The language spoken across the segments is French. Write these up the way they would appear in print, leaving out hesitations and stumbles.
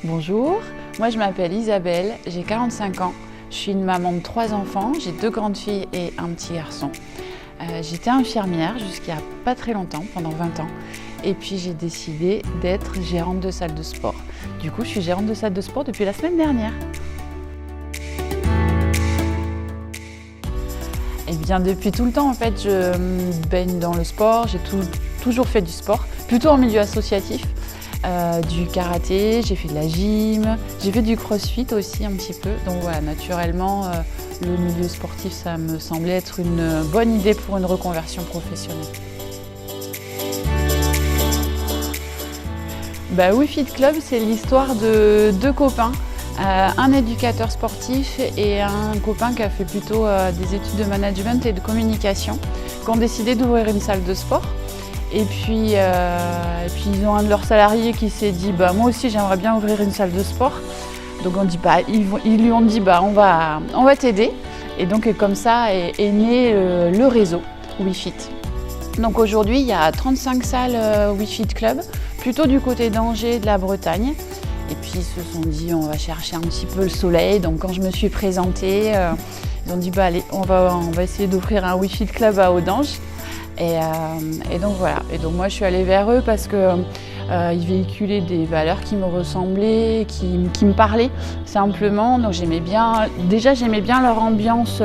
Bonjour, moi je m'appelle Isabelle, j'ai 45 ans, je suis une maman de 3 enfants, j'ai 2 grandes filles et un petit garçon. J'étais infirmière jusqu'à pas très longtemps, pendant 20 ans, et puis j'ai décidé d'être gérante de salle de sport. Du coup, je suis gérante de salle de sport depuis la semaine dernière. Eh bien, depuis tout le temps, en fait, je baigne dans le sport, j'ai toujours fait du sport, plutôt en milieu associatif. Du karaté, j'ai fait de la gym, j'ai fait du crossfit aussi un petit peu. Donc voilà, naturellement, le milieu sportif, ça me semblait être une bonne idée pour une reconversion professionnelle. WeFit Club, c'est l'histoire de 2 copains, un éducateur sportif et un copain qui a fait plutôt des études de management et de communication, qui ont décidé d'ouvrir une salle de sport. Et puis ils ont un de leurs salariés qui s'est dit moi aussi j'aimerais bien ouvrir une salle de sport. Donc ils lui ont dit on va t'aider. Et donc comme ça est né le réseau WeFit. Donc aujourd'hui il y a 35 salles WeFit Club, plutôt du côté d'Angers, de la Bretagne. Et puis ils se sont dit on va chercher un petit peu le soleil. Donc quand je me suis présentée, ils ont dit allez on va essayer d'ouvrir un WeFit Club à Audange. Et donc voilà, et donc moi je suis allée vers eux parce qu'ils véhiculaient des valeurs qui me ressemblaient, qui me parlaient simplement. Donc j'aimais bien leur ambiance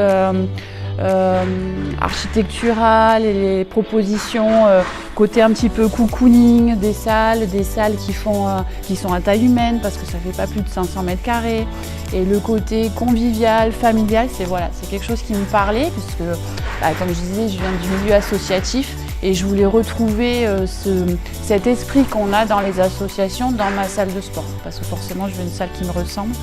architecturale et les propositions côté un petit peu cocooning des salles qui sont à taille humaine parce que ça fait pas plus de 500 mètres carrés. Et le côté convivial, familial, c'est quelque chose qui me parlait puisque, comme je disais, je viens du milieu associatif et je voulais retrouver cet esprit qu'on a dans les associations dans ma salle de sport. Parce que forcément, je veux une salle qui me ressemble.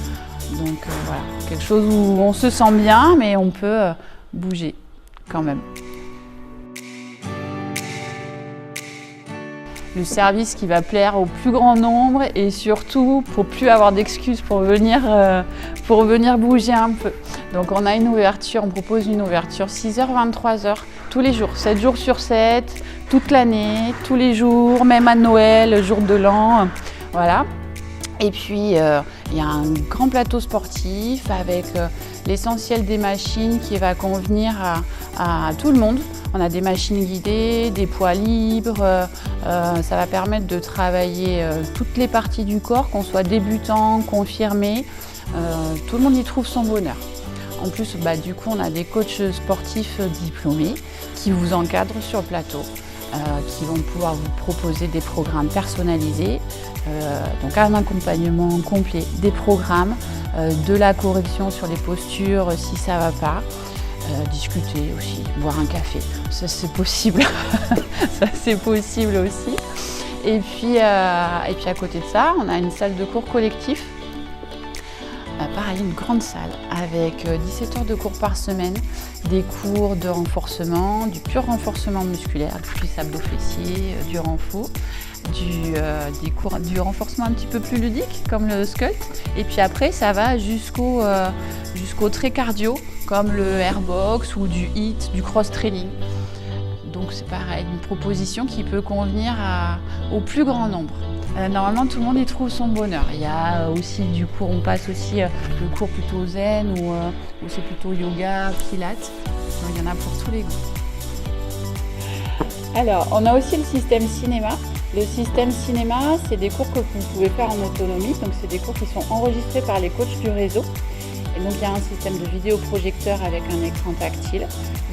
Donc voilà, quelque chose où on se sent bien, mais on peut bouger quand même. Le service qui va plaire au plus grand nombre et surtout pour plus avoir d'excuses pour venir bouger un peu. Donc on propose une ouverture 6h, 23h tous les jours, 7 jours sur 7, toute l'année, tous les jours, même à Noël, jour de l'an, voilà. Et puis il y a un grand plateau sportif avec l'essentiel des machines qui va convenir à tout le monde. On a des machines guidées, des poids libres, ça va permettre de travailler toutes les parties du corps, qu'on soit débutant, confirmé, tout le monde y trouve son bonheur. En plus, du coup, on a des coachs sportifs diplômés qui vous encadrent sur le plateau, qui vont pouvoir vous proposer des programmes personnalisés, donc un accompagnement complet des programmes, de la correction sur les postures si ça ne va pas. Discuter aussi, boire un café, ça c'est possible, ça c'est possible aussi. Et puis à côté de ça, on a une salle de cours collectif, pareil, une grande salle avec 17 heures de cours par semaine, des cours de renforcement, du pur renforcement musculaire, du cuisse abdo-fessier, du renfo, du renforcement un petit peu plus ludique comme le sculpt. Et puis après ça va jusqu'au très cardio comme le airbox ou du HIIT, du cross-training. Donc c'est pareil, une proposition qui peut convenir au plus grand nombre. Normalement tout le monde y trouve son bonheur. Il y a aussi du cours, on passe aussi le cours plutôt zen ou c'est plutôt yoga, pilates. Donc il y en a pour tous les goûts. Alors on a aussi le système cinéma. Le système cinéma, c'est des cours que vous pouvez faire en autonomie. Donc c'est des cours qui sont enregistrés par les coachs du réseau. Et donc il y a un système de vidéoprojecteur avec un écran tactile.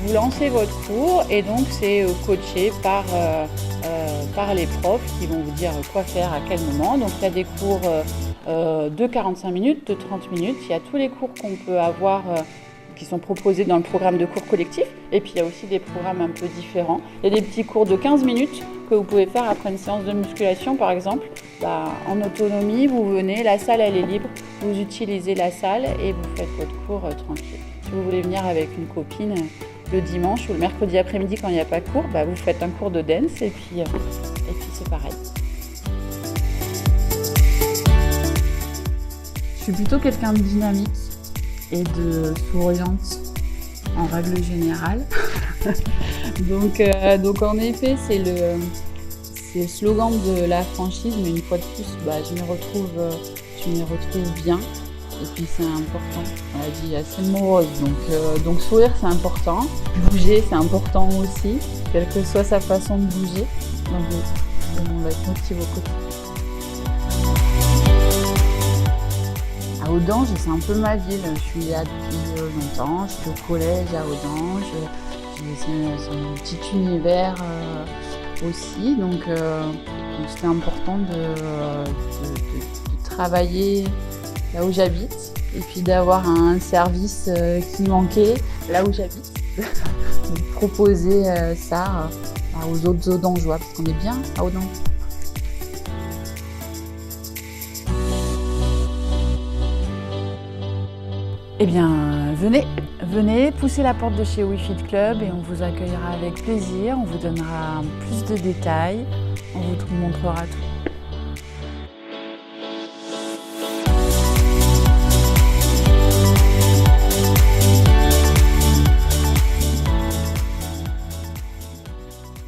Vous lancez votre cours et donc c'est coaché par les profs qui vont vous dire quoi faire à quel moment. Donc il y a des cours de 45 minutes, de 30 minutes. Il y a tous les cours qu'on peut avoir qui sont proposés dans le programme de cours collectif. Et puis il y a aussi des programmes un peu différents. Il y a des petits cours de 15 minutes que vous pouvez faire après une séance de musculation par exemple. En autonomie, vous venez, la salle elle est libre, vous utilisez la salle et vous faites votre cours tranquille. Si vous voulez venir avec une copine le dimanche ou le mercredi après-midi quand il n'y a pas de cours, vous faites un cours de dance et puis c'est pareil. Je suis plutôt quelqu'un de dynamique et de souriante en règle générale. donc en effet, c'est C'est le slogan de la franchise, mais une fois de plus, je m'y retrouve bien. Et puis c'est important, on l'a dit, c'est le mot rose, donc sourire c'est important, bouger c'est important aussi, quelle que soit sa façon de bouger, donc on va être motivé au quotidien. À Audange, c'est un peu ma ville, je suis là depuis longtemps, je suis au collège à Audange, c'est mon petit univers aussi, donc c'était important de travailler là où j'habite, et puis d'avoir un service qui manquait là où j'habite, de proposer ça aux autres Audangeois, parce qu'on est bien à Audange. Eh bien, venez, poussez la porte de chez WeFit Club et on vous accueillera avec plaisir, on vous donnera plus de détails, on vous montrera tout.